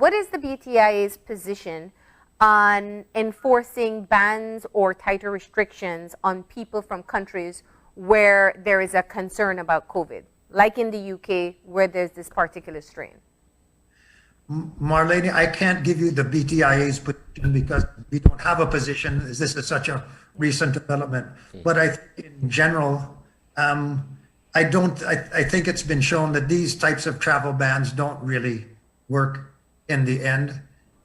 what is the BTIA's position on enforcing bans or tighter restrictions on people from countries where there is a concern about COVID, like in the UK where there's this particular strain? Marlene, I can't give you the BTIA's position because we don't have a position, as this is such a recent development. But I think in general, I think it's been shown that these types of travel bans don't really work in the end.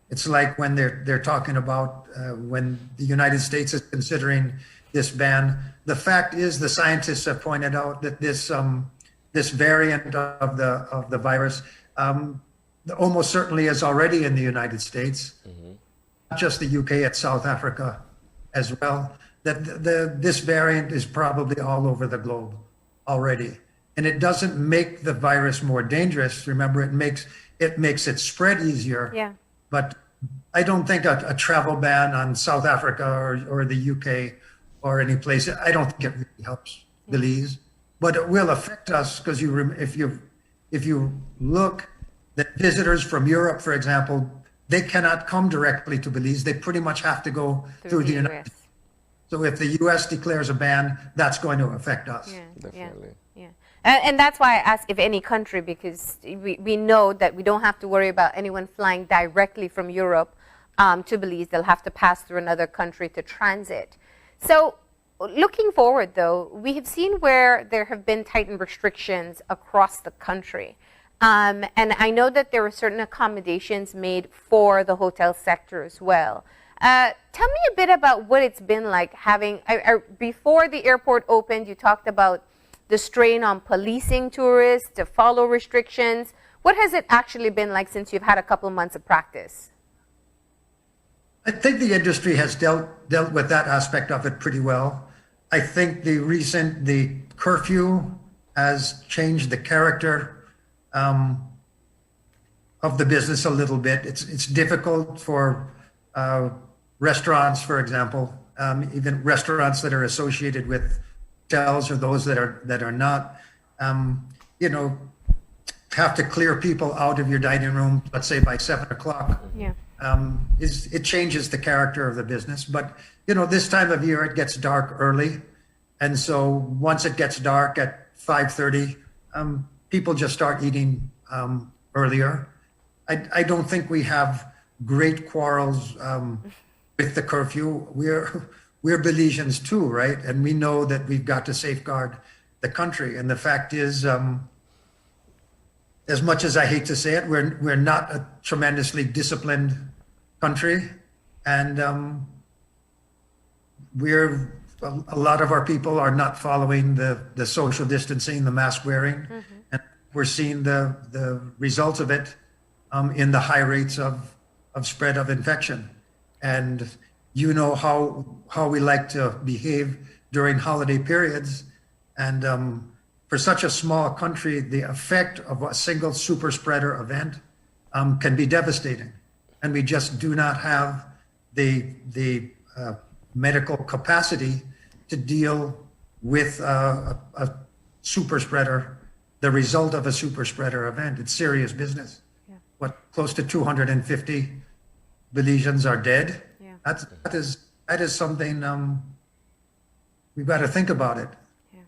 It's like when they're talking about when the United States is considering this ban. The fact is, the scientists have pointed out that this variant of the virus almost certainly is already in the United States, not just the UK, it's South Africa as well. That this variant is probably all over the globe already, and it doesn't make the virus more dangerous. Remember, it makes it spread easier. Yeah. But I don't think a travel ban on South Africa or the UK or any place, I don't think it really helps Belize, but it will affect us because if you look, that visitors from Europe, for example, they cannot come directly to Belize. They pretty much have to go through the United States. So if the U.S. declares a ban, that's going to affect us. Yeah, Definitely. yeah. And that's why I ask if any country, because we know that we don't have to worry about anyone flying directly from Europe to Belize. They'll have to pass through another country to transit. So looking forward, though, we have seen where there have been tightened restrictions across the country. And I know that there were certain accommodations made for the hotel sector as well. Tell me a bit about what it's been like having, before the airport opened, you talked about the strain on policing tourists to follow restrictions. What has it actually been like since you've had a couple months of practice? I think the industry has dealt with that aspect of it pretty well. I think the curfew has changed the character of the business a little bit. It's difficult for restaurants, for example, even restaurants that are associated with hotels or those that are not, have to clear people out of your dining room, let's say by 7 o'clock. Yeah. It changes the character of the business. But this time of year it gets dark early, and so once it gets dark at 5:30, people just start eating earlier. I don't think we have great quarrels with the curfew. We're Belizeans too, right? And we know that we've got to safeguard the country. And the fact is, as much as I hate to say it, we're not a tremendously disciplined country, and a lot of our people are not following the social distancing, the mask wearing, and we're seeing the results of it in the high rates of spread of infection. And how we like to behave during holiday periods, and for such a small country, the effect of a single super spreader event can be devastating, and we just do not have the medical capacity to deal with a super spreader, the result of a super spreader event. It's serious business. Yeah. Close to 250 Belizeans are dead. Yeah. That is something we've got to think about it.